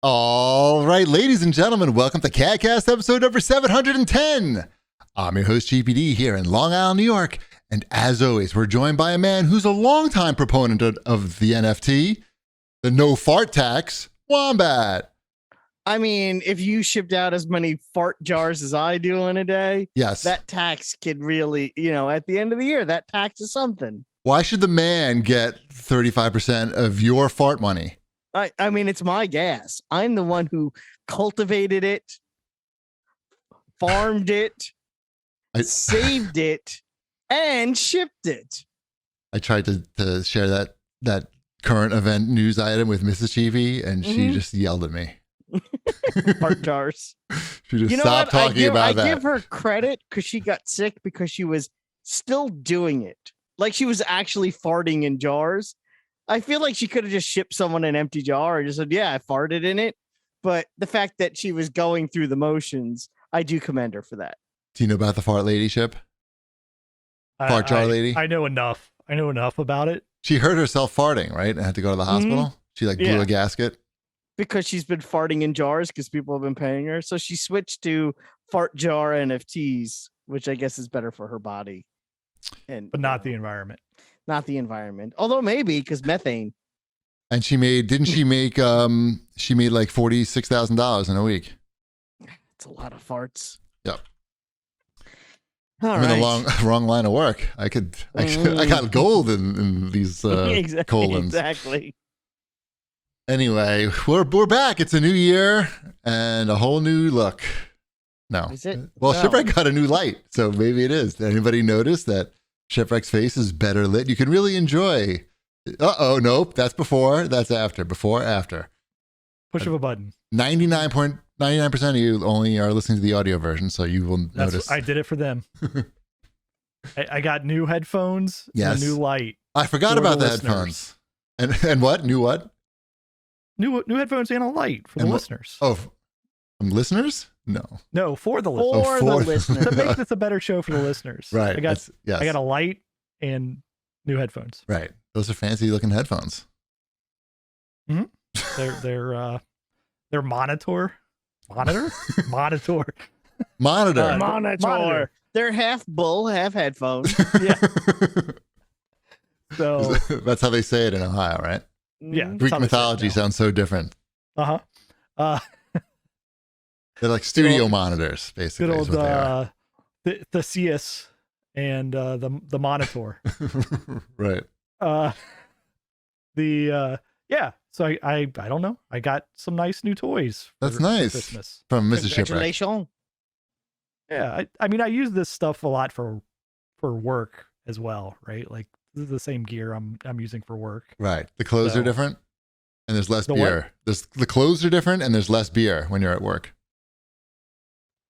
All right, ladies and gentlemen, welcome to CAGcast episode number 710. I'm your host, GPD, here in Long Island, New York. And as always, we're joined by a man who's a longtime proponent of the NFT, the no fart tax, Wombat. I mean, if you shipped out as many fart jars as I do in a day, Yes. that tax could really, at the end of the year, that tax is something. Why should the man get 35% of your fart money? I mean, it's my gas. I'm the one who cultivated it, farmed it, saved it, and shipped it. I tried to share that current event news item with Mrs. Cheevy, and she just yelled at me. Fart jars. She just stopped talking about that. I give her credit because she got sick because she was still doing it. Like she was actually farting in jars. I feel like she could have just shipped someone an empty jar and just said, yeah, I farted in it. But the fact that she was going through the motions, I do commend her for that. Do you know about the fart lady ship? Fart jar lady? I know enough. I know enough about it. She hurt herself farting, right? And had to go to the hospital. She blew a gasket. Because she's been farting in jars because people have been paying her. So she switched to fart jar NFTs, which I guess is better for her body. But not the environment. Not the environment. Although maybe because methane. And she made like $46,000 in a week. It's a lot of farts. Yep. I'm in the wrong line of work. I got gold in these colons. Exactly. Anyway, we're back. It's a new year and a whole new look. No. Is it? Well, No. Shipwreck got a new light, so maybe it is. Did anybody notice that Shipwreck's face is better lit? You can really enjoy. Nope. That's before. That's after. Before, after. Push of a button. 99% of you only are listening to the audio version, so you will notice. I did it for them. I got new headphones and a new light. I forgot about the headphones. And what? New what? New headphones and a light for the listeners. Oh, from listeners? No, for the listeners. For the listeners. To make this a better show for the listeners. Right. I got a light and new headphones. Right. Those are fancy looking headphones. Mm-hmm. They're monitor. They're half bull, half headphones. Yeah. So that's how they say it in Ohio, right? Yeah. Greek mythology sounds so different. Uh-huh. They're like studio monitors, basically. Good is what they are. the Theseus and the monitor. Right. So I don't know. I got some nice new toys. That's nice. Christmas. From Mrs. Shipwreck. Congratulations. Yeah, I mean I use this stuff a lot for work as well, right? Like this is the same gear I'm using for work. Right. The clothes are different and there's less beer. What? The clothes are different and there's less beer when you're at work.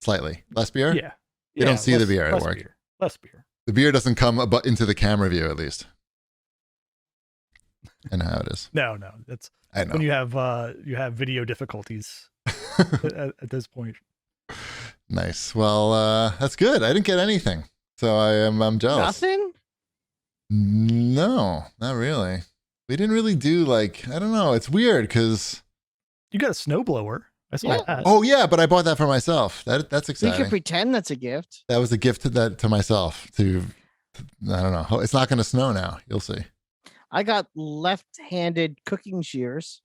Slightly. Less beer? Yeah. You don't see the beer at work. Less beer. The beer doesn't come into the camera view, at least. I know how it is. No. That's I know. when you have video difficulties at this point. Nice. Well, that's good. I didn't get anything, so I'm jealous. Nothing? No, not really. We didn't really do I don't know. It's weird because You got a snowblower. I saw that. Oh yeah, but I bought that for myself. That's You exciting. can pretend that's a gift. That was a gift to myself. I don't know. It's not going to snow now. You'll see. I got left-handed cooking shears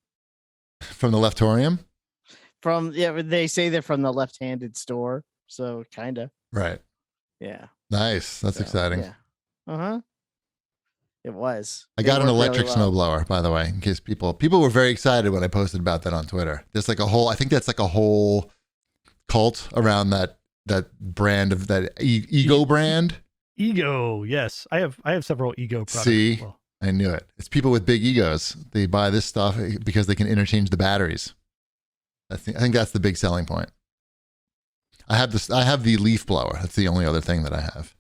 From the Leftorium. They say they're from the left-handed store, so kind of. Right. Yeah. Nice. That's exciting. Yeah. Uh-huh. It was. I got an electric snowblower, by the way, in case people were very excited when I posted about that on Twitter. There's I think that's like a whole cult around that brand of that Ego brand. Ego, yes. I have several Ego products. See, as well. I knew it. It's people with big egos. They buy this stuff because they can interchange the batteries. I think that's the big selling point. I have the leaf blower. That's the only other thing that I have.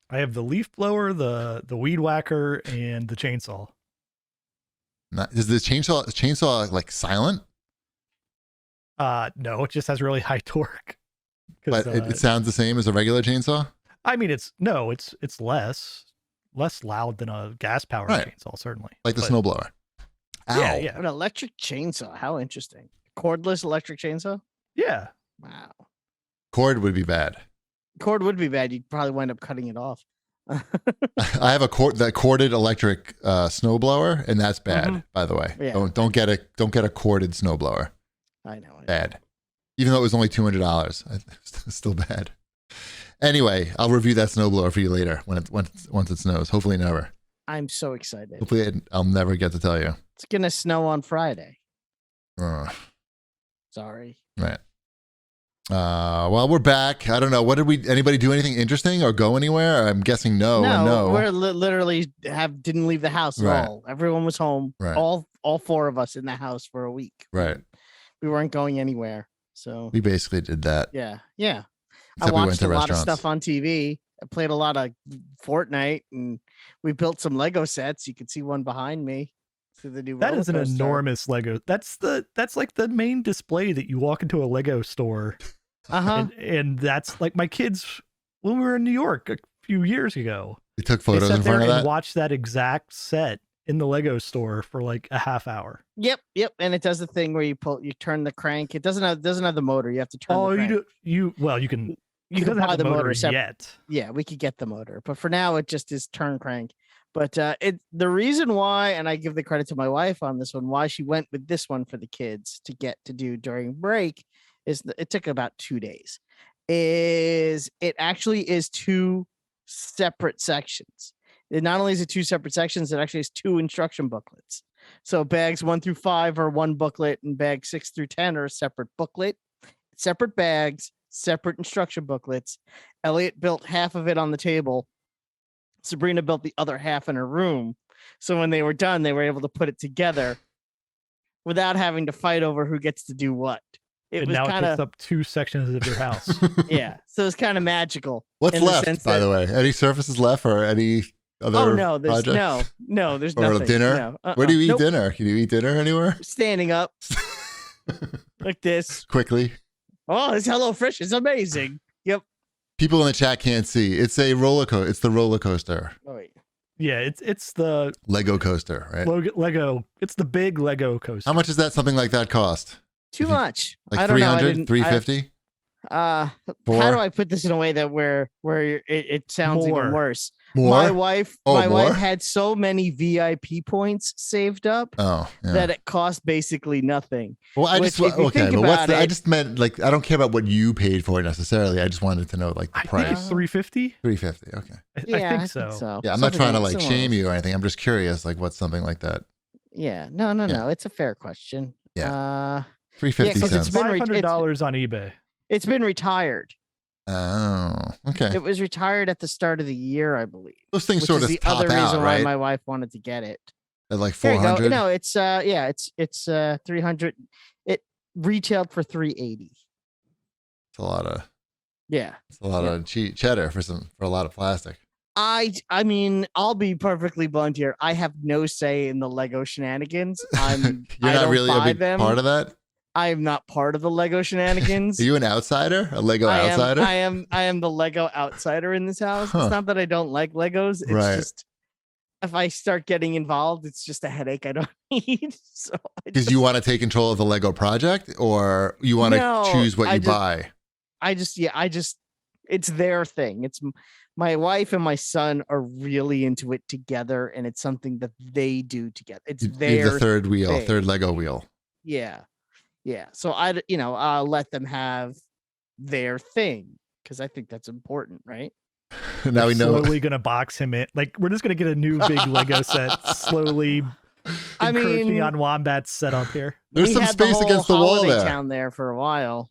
I have the leaf blower, the weed whacker, and the chainsaw. Is the chainsaw like silent? No, it just has really high torque. But it sounds the same as a regular chainsaw? I mean, it's less loud than a gas powered chainsaw, certainly. Like the snowblower. Ow. Yeah, yeah. An electric chainsaw. How interesting. Cordless electric chainsaw? Yeah. Wow. Cord would be bad. Cord would be bad. You'd probably wind up cutting it off. I have that corded electric snowblower, and that's bad. By the way, Yeah. don't get a corded snowblower. I know. Bad. Even though it was only $200, it's still bad. Anyway, I'll review that snowblower for you later once it snows. Hopefully never. I'm so excited. Hopefully I'll never get to tell you. It's gonna snow on Friday. Right. Sorry. Well, we're back. I don't know. Anybody do anything interesting or go anywhere? I'm guessing no. We're literally didn't leave the house at Right. all. Everyone was home. Right. All four of us in the house for a week. Right. We weren't going anywhere. So We basically did that. yeah. Except I we went watched to a lot of restaurants. stuff on TV. I played a lot of Fortnite, and we built some Lego sets. You can see one behind me. Through the new That is an roller coaster. enormous Lego. That's like the main display that you walk into a Lego store. Uh-huh. And that's like my kids when we were in New York a few years ago. You took They photos sat in there front of and that? watched that exact set in the Lego store for like a half hour. Yep. And it does the thing where you turn the crank. It doesn't have the motor. You have to turn. Oh, the crank. you can. You It can doesn't buy have the motor separate. yet. Yeah, we could get the motor, but for now it just is turn crank. But the reason why, and I give the credit to my wife on this one, why she went with this one for the kids to get to do during break is it took about 2 days. It actually is 2 separate sections. It not only is it 2 separate sections, it actually has 2 instruction booklets. So bags 1 through 5 are one booklet, and bags 6 through 10 are a separate booklet, separate bags, separate instruction booklets. Elliot built half of it on the table. Sabrina built the other half in her room. So when they were done, they were able to put it together without having to fight over who gets to do what. It And was now it kind takes of, up 2 sections of your house. yeah. So it's kind of magical. What's in the left, sense by that- the way? Any surfaces left or any other Oh no, there's projects? no, there's Or nothing. dinner? No, Where do you eat Nope. dinner? Can you eat dinner anywhere? Standing up like this. Quickly. Oh, this HelloFresh is amazing. Yep. People in the chat can't see. It's a roller coaster. It's the roller coaster. Oh, wait. Yeah, it's the Lego coaster, right? Lego. It's the big Lego coaster. How much does that something like that cost? Too much. Like I don't know. 300, 350? How Four? do I put this in a way that where it sounds even More. worse? More? My wife more? had so many VIP points saved up Oh, yeah. that it cost basically nothing. Well, I which, just if you okay, think but what's about I it- just meant like I don't care about what you paid for it necessarily. I just wanted to know like the I think it's price. 350. 350. Okay. I think so. Yeah, I'm not trying to like Something shame else. you or anything. I'm just curious, like what's something like that? Yeah, no. It's a fair question. Yeah. Yeah, 350 'cause cents. it's been $500 on eBay. it's been retired. Oh, okay. It was retired at the start of the year, I believe. Those things Which sort is of the top other reason out, why right? my wife wanted to get it. At like There you go. 400. No, it's 300. It retailed for 380. It's a lot of Yeah. of cheddar for a lot of plastic. I mean, I'll be perfectly blunt here. I have no say in the Lego shenanigans. You're I not don't really a buy big them. part of that. I am not part of the Lego shenanigans. Are you an outsider? A Lego I outsider? am the Lego outsider in this house. Huh. It's not that I don't like Legos. It's Right. just if I start getting involved, it's just a headache I don't need. So Because you want to take control of the Lego project, or you want to No, choose what I you just- buy? it's their thing. It's my wife and my son are really into it together, and it's something that they do together. It's You're their the third wheel, thing. third Lego wheel. Yeah. So I'll let them have their thing because I think that's important, right? Now we know. Slowly gonna box him in. Like we're just gonna get a new big Lego set. Slowly. I encroaching mean- on Wombat's setup here. There's We some had space whole against the wall holiday there. town there for a while.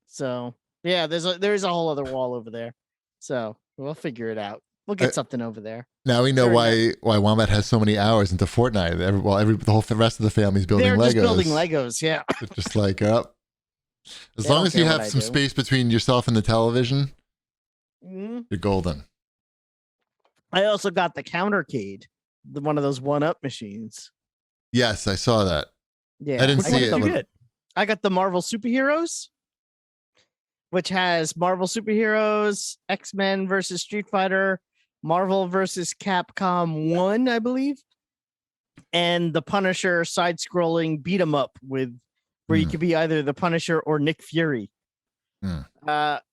So yeah, there's a whole other wall over there. So we'll figure it out. We'll get something over there. Now we know Very why Wombat has so many hours into Fortnite. The rest of the family's building They're Legos. just building Legos. Yeah. It's just like up. As They long don't as you care have what I some do. space between yourself and the television, Mhm. you're golden. I also got the Countercade, one of those 1-Up machines. Yes, I saw that. Yeah, I didn't Which see one it. did you but- get? I got the Marvel Superheroes, which has Marvel Superheroes, X-Men versus Street Fighter, Marvel versus Capcom 1, I believe. and the Punisher side-scrolling beat 'em up where you could be either the Punisher or Nick Fury.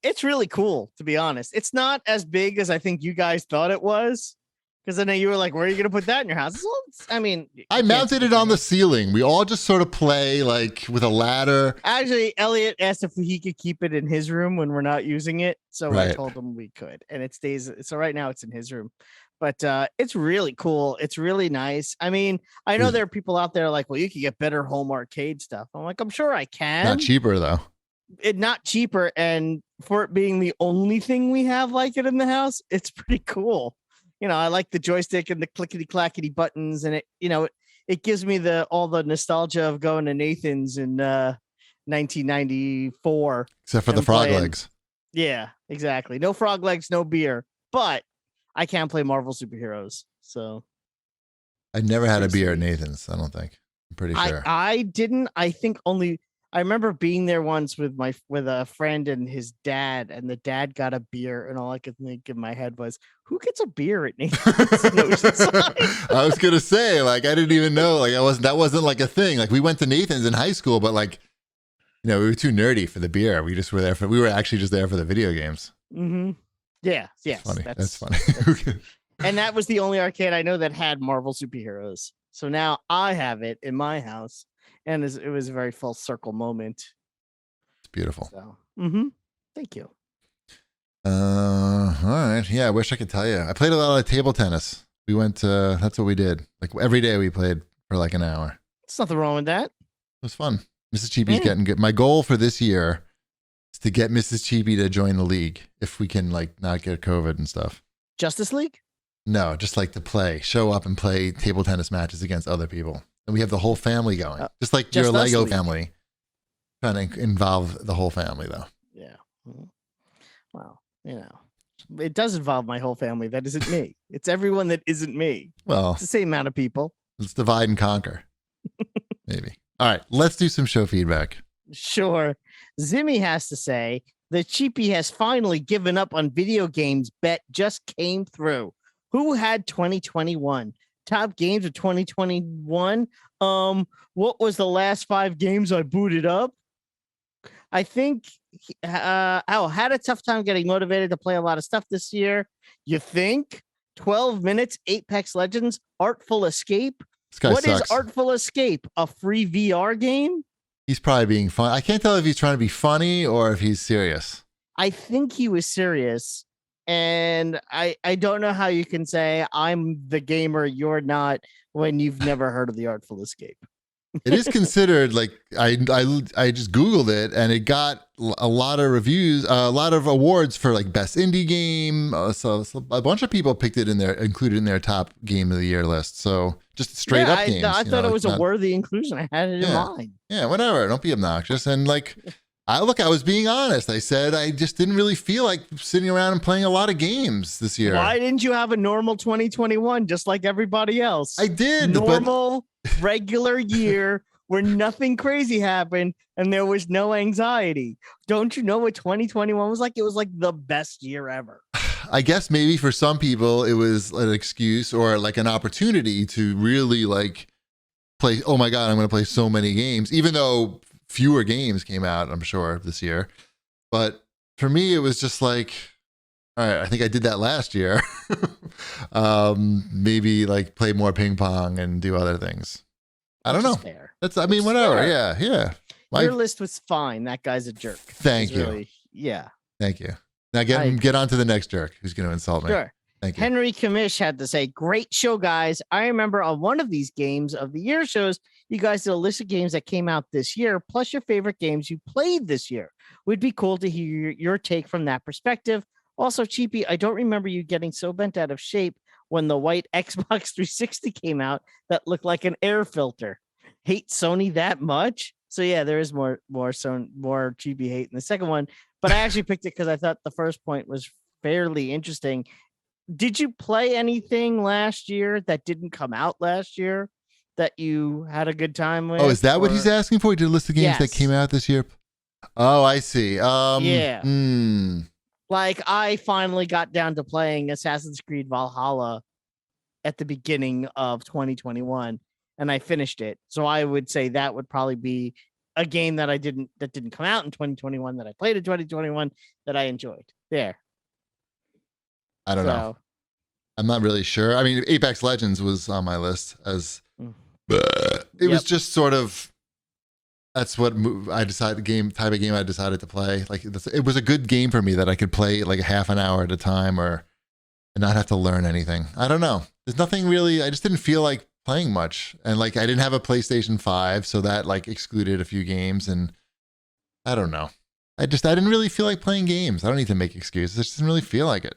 It's really cool, to be honest. It's not as big as I think you guys thought it was, because I know you were like, where are you gonna put that in your house? Well, I mean, I mounted it on the ceiling. We all just sort of play like with a ladder. Actually, Elliot asked if he could keep it in his room when we're not using it, so I told him we could, and it stays. So right now it's in his room, but it's really cool. It's really nice. I mean, I know there are people out there like, well, you could get better home arcade stuff. I'm like, I'm sure I can. Not cheaper though. Not cheaper, and for it being the only thing we have like it in the house, it's pretty cool. I like the joystick and the clickety clackety buttons, and it gives me all the nostalgia of going to Nathan's in 1994. Except for the frog legs. Yeah, exactly. No frog legs, no beer, but I can play Marvel superheroes. So I never had a beer at Nathan's. I don't think. I'm pretty sure. I didn't. I think only. I remember being there once with a friend and his dad, and the dad got a beer, and all I could think in my head was, who gets a beer at Nathan's? I was gonna say, like, I didn't even know, like, that wasn't like a thing. Like, we went to Nathan's in high school, but like, we were too nerdy for the beer. We just were there we were actually just there for the video games. Mm-hmm. Yeah, yes, funny. That's funny. And that was the only arcade I know that had Marvel superheroes. So now I have it in my house. And it was a very full circle moment. It's beautiful. So, thank you. All right. Yeah, I wish I could tell you. I played a lot of table tennis. We went that's what we did. Like every day we played for like an hour. There's nothing wrong with that. It was fun. Mrs. Cheapy's getting good. My goal for this year is to get Mrs. Cheapy to join the league if we can like not get COVID and stuff. Justice League? No, just like to show up and play table tennis matches against other people. And we have the whole family going, just like your Lego family. Trying to involve the whole family, though. Yeah. Well, it does involve my whole family. That isn't me. It's everyone that isn't me. Well, it's the same amount of people. Let's divide and conquer. Maybe. All right. Let's do some show feedback. Sure. Zimmy has to say, the Cheapy has finally given up on video games bet just came through. Who had 2021? Top games of 2021. What was the last 5 games I booted up? I think had a tough time getting motivated to play a lot of stuff this year. You think? 12 minutes, Apex Legends, Artful Escape. What is Artful Escape? A free VR game? He's probably being fun. I can't tell if he's trying to be funny or if he's serious. I think he was serious. And I don't know how you can say I'm the gamer, you're not, when you've never heard of the Artful Escape. It is considered like I just Googled it and it got a lot of reviews, a lot of awards for like best indie game. So a bunch of people picked it included in their top game of the year list. So just straight up games. I thought it was a worthy inclusion. I had it in mind. Yeah, whatever. Don't be obnoxious. And like, I was being honest. I said I just didn't really feel like sitting around and playing a lot of games this year. Why didn't you have a normal 2021 just like everybody else? I did. Normal, regular year where nothing crazy happened and there was no anxiety. Don't you know what 2021 was like? It was like the best year ever. I guess maybe for some people it was an excuse or like an opportunity to really like play. Oh my God, I'm going to play so many games, even though fewer games came out, I'm sure, this year. But for me, it was just like, all right, I think I did that last year. Maybe like play more ping pong and do other things. I don't know. Fair. Whatever. Fair. Yeah. Your list was fine. That guy's a jerk. Thank you. Yeah. Thank you. Now get on to the next jerk who's going to insult me. Sure. Thank you. Henry Kamish had to say, great show, guys. I remember on one of these games of the year shows, you guys did a list of games that came out this year, plus your favorite games you played this year. Would be cool to hear your take from that perspective. Also, Cheapy, I don't remember you getting so bent out of shape when the white Xbox 360 came out that looked like an air filter. Hate Sony that much? So yeah, there is more Cheapy hate in the second one, but I actually picked it because I thought the first point was fairly interesting. Did you play anything last year that didn't come out last year that you had a good time with? Oh, is that what he's asking for? He did a list of games that came out this year? Oh, I see. Yeah. Like I finally got down to playing Assassin's Creed Valhalla at the beginning of 2021. and I finished it. So I would say that would probably be a game that didn't come out in 2021 that I played in 2021 that I enjoyed. There. I don't know. I'm not really sure. I mean, Apex Legends was on my list as it was just sort of, that's what I decided, type of game I decided to play. Like it was a good game for me that I could play like a half an hour at a time and not have to learn anything. I don't know. There's nothing really, I just didn't feel like playing much. And like I didn't have a PlayStation 5, so that like excluded a few games, and I don't know. I didn't really feel like playing games. I don't need to make excuses. I just didn't really feel like it.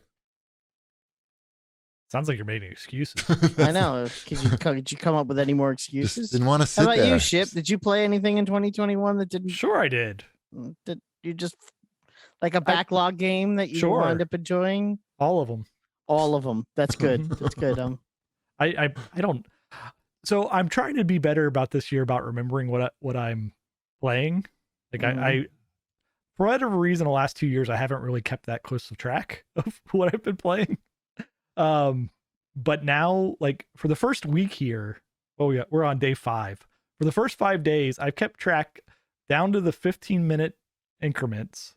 Sounds like you're making excuses. I know. Could you come up with any more excuses? Just didn't want to sit How about there. you, Ship? Did you play anything in 2021 that didn't? Sure, I did. Did you just like a backlog game that you wound up enjoying? All of them. All of them. That's good. That's good. I don't. So I'm trying to be better about this year about remembering what I'm playing. Like I for whatever reason, the last 2 years I haven't really kept that close of track of what I've been playing. But now, like for the first week here, we're on day 5. For the first 5 days, I've kept track down to the 15-minute increments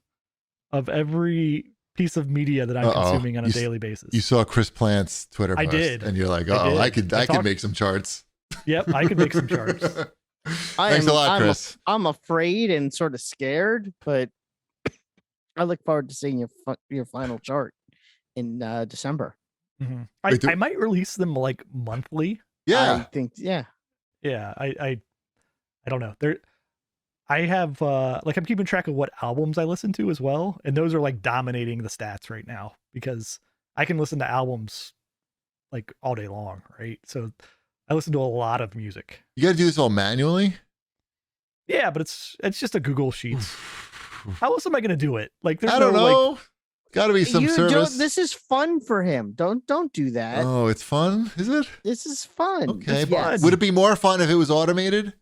of every piece of media that I'm consuming on a daily basis. You saw Chris Plant's Twitter post. I did. And you're like, I could make some charts. Yep, I could make some charts. Thanks a lot, Chris. I'm afraid and sort of scared, but I look forward to seeing your final chart in December. Mm-hmm. I might release them like monthly. Yeah, I think yeah. I don't know. I have like I'm keeping track of what albums I listen to as well, and those are like dominating the stats right now because I can listen to albums like all day long, right? So I listen to a lot of music. You got to do this all manually? Yeah, but it's just a Google Sheets. How else am I going to do it? Like there's I don't know. Like, got to be some service. This is fun for him. Don't do that. Oh, it's fun, is it? This is fun. Okay, yes. Would it be more fun if it was automated?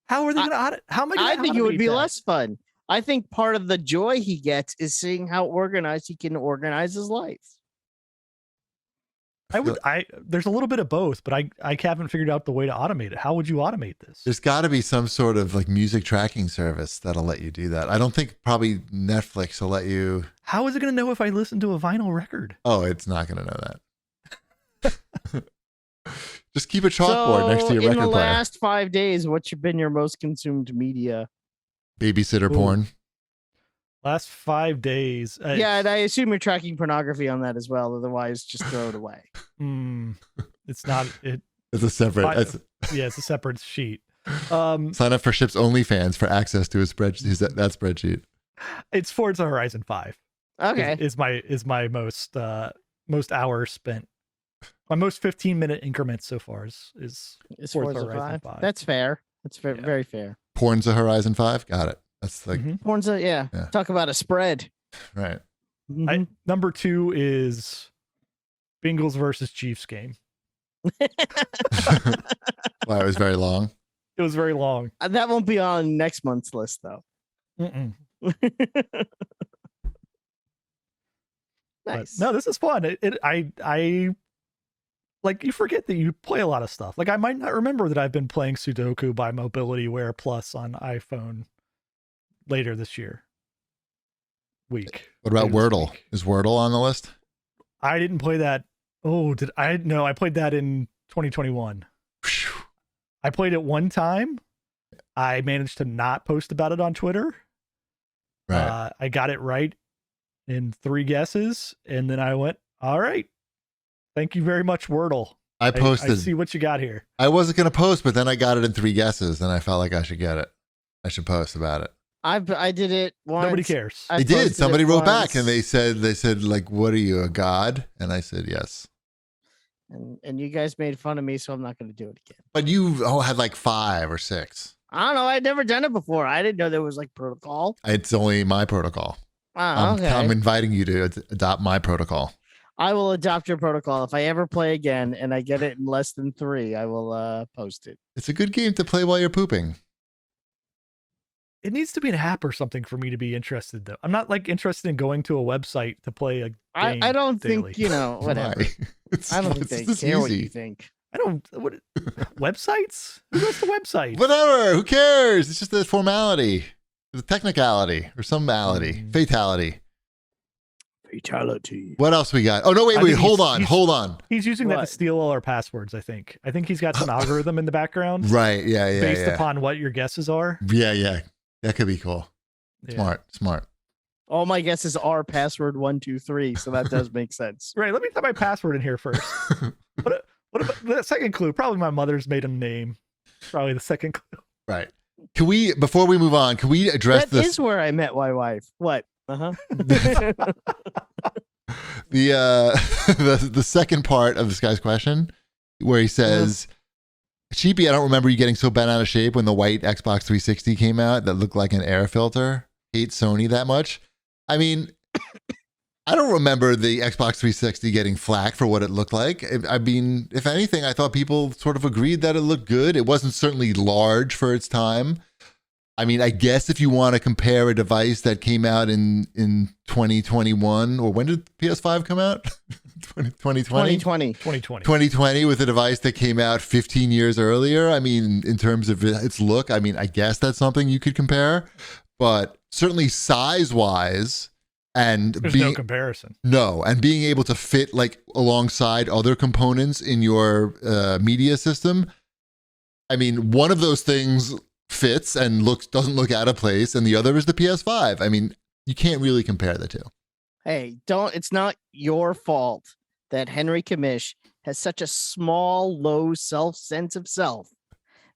How are they going to audit? How am I going to? I think it would be less fun. I think part of the joy he gets is seeing how organized he can organize his life. There's a little bit of both, but I haven't figured out the way to automate it. How would you automate this? There's got to be some sort of like music tracking service that'll let you do that. I don't think probably Netflix will let you. How is it going to know if I listen to a vinyl record? Oh, it's not going to know that. Just keep a chalkboard next to your record player. In the last 5 days, what's been your most consumed media? Babysitter porn. Last 5 days. Yeah, and I assume you're tracking pornography on that as well. Otherwise, just throw it away. It's not. It's a separate. It's a separate sheet. Sign up for Ship's OnlyFans for access to a spreadsheet. That spreadsheet. It's Forza Horizon 5. Okay. Is my most hours spent. My most 15-minute increments so far is Forza Horizon 5. That's fair. That's very fair. Porn's a Horizon 5. Got it. That's like Porn's yeah. Talk about a spread. Right. Mm-hmm. Number 2 is Bengals versus Chiefs game. Wow, it was very long. It was very long. That won't be on next month's list though. Nice. But, no, this is fun. I like, you forget that you play a lot of stuff. Like I might not remember that I've been playing Sudoku by Mobilityware Plus on iPhone later this week. What about Wordle? Is Wordle on the list? I didn't play that. Oh, did I? No, I played that in 2021. I played it one time. I managed to not post about it on Twitter. Right. I got it right in 3 guesses, and then I went, all right. Thank you very much, Wordle. I posted. I see what you got here. I wasn't going to post, but then I got it in 3 guesses, and I felt like I should get it. I should post about it. I did it once. Nobody cares. They did. Somebody wrote back, and they said like, "What are you, a god?" And I said, "Yes." And you guys made fun of me, so I'm not going to do it again. But you had like 5 or 6. I don't know. I'd never done it before. I didn't know there was like protocol. It's only my protocol. Okay. I'm inviting you to adopt my protocol. I will adopt your protocol. If I ever play again and I get it in less than 3, I will post it. It's a good game to play while you're pooping. It needs to be an app or something for me to be interested, though. I'm not like interested in going to a website to play a game. I don't daily. think, whatever. I don't think they care what you think. I don't. What websites? Who goes to websites? Whatever. Who cares? It's just a formality, a technicality, or some malady, fatality. Fatality. What else we got? Oh no! Wait. Hold on. He's using that What? to steal all our passwords. I think he's got some algorithm in the background, Right. Yeah. based upon what your guesses are. Yeah. That could be cool. Yeah. Smart. All my guesses are password 123, so that does make sense. Right. Let me put my password in here first. What about the second clue? Probably my mother's maiden name. Probably the second clue. Right. Can we, before we move on, can we address That this? is where I met my wife. What? The the second part of this guy's question, where he says, "Cheapy, I don't remember you getting so bent out of shape when the white Xbox 360 came out that looked like an air filter. Hate Sony that much." I mean, I don't remember the Xbox 360 getting flack for what it looked like. I mean, if anything, I thought people sort of agreed that it looked good. It wasn't certainly large for its time. I mean, I guess if you want to compare a device that came out in 2021, or when did PS5 come out? 2020? 2020 with a device that came out 15 years earlier. I mean, in terms of its look, I mean, I guess that's something you could compare. But certainly size-wise, and There's no comparison. No, and being able to fit like alongside other components in your media system. I mean, one of those things fits and doesn't look out of place, and the other is the PS5. I mean, you can't really compare the two. Hey, it's not your fault that Henry Kamish has such a small, low sense of self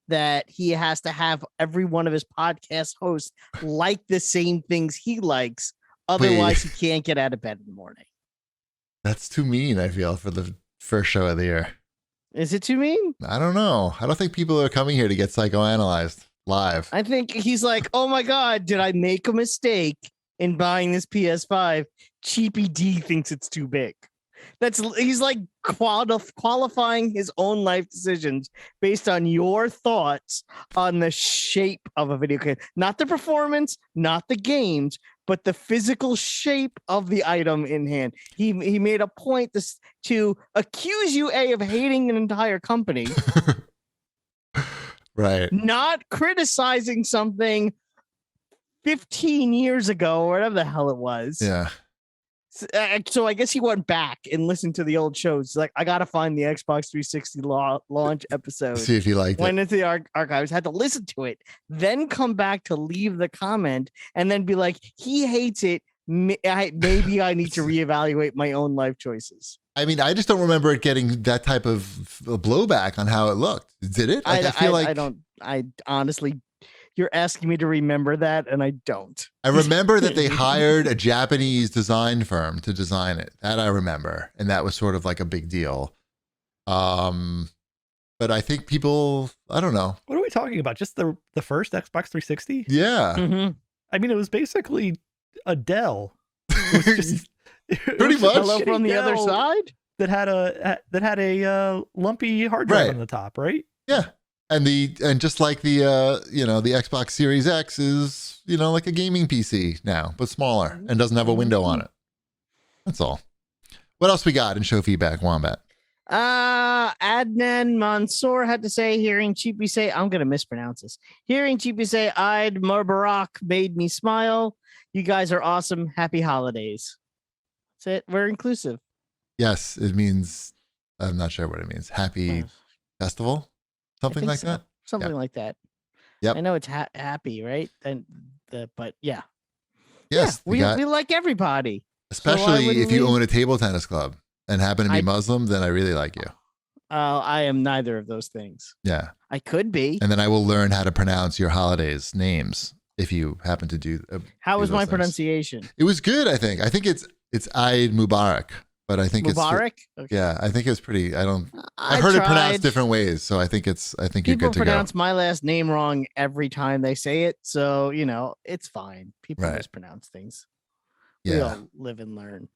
that he has to have every one of his podcast hosts like the same things he likes. Otherwise, he can't get out of bed in the morning. That's too mean, I feel, for the first show of the year. Is it too mean? I don't know. I don't think people are coming here to get psychoanalyzed live. I think he's like, oh my God, did I make a mistake in buying this PS5? Cheapy D thinks it's too big. He's like qualifying his own life decisions based on your thoughts on the shape of a video game, not the performance, not the games, but the physical shape of the item in hand. He made a point to accuse you of hating an entire company, right? Not criticizing something 15 years ago or whatever the hell it was. Yeah. So I guess he went back and listened to the old shows. Like, I gotta find the Xbox 360 launch episode. See if he liked it. Went into the archives, had to listen to it, then come back to leave the comment, and then be like, he hates it. Maybe I need to reevaluate my own life choices. I mean, I just don't remember it getting that type of blowback on how it looked. Did it? I feel like I don't. I honestly. You're asking me to remember that, and I don't. I remember that they hired a Japanese design firm to design it. That I remember. And that was sort of like a big deal. But I think people, I don't know. What are we talking about? Just the first Xbox 360? Yeah. Mm-hmm. I mean, it was basically a Dell. It was just, Pretty much. Hello from the other side? That had a lumpy hard drive on the top, right? Yeah. And just like the the Xbox Series X is, like a gaming PC now, but smaller and doesn't have a window on it. That's all. What else we got in show feedback, Wombat? Adnan Mansour had to say, hearing Cheapy say, I'm going to mispronounce this. Hearing Cheapy say, Eid Mubarak made me smile. You guys are awesome. Happy holidays. That's it. We're inclusive. Yes, it means, I'm not sure what it means. Happy festival? Something like that? Something like that. Yep. I know it's happy, right? But yeah. Yes. Yeah, we like everybody. Especially if you own a table tennis club and happen to be Muslim, then I really like you. I am neither of those things. Yeah. I could be. And then I will learn how to pronounce your holidays' names if you happen to do. How was my pronunciation? It was good, I think. I think it's Eid Mubarak. But I think Mubarak? Okay. Yeah, I think it's pretty. I've heard it pronounced different ways, so I think you're good to go. People pronounce my last name wrong every time they say it, so it's fine. People mispronounce things. Yeah. We all live and learn.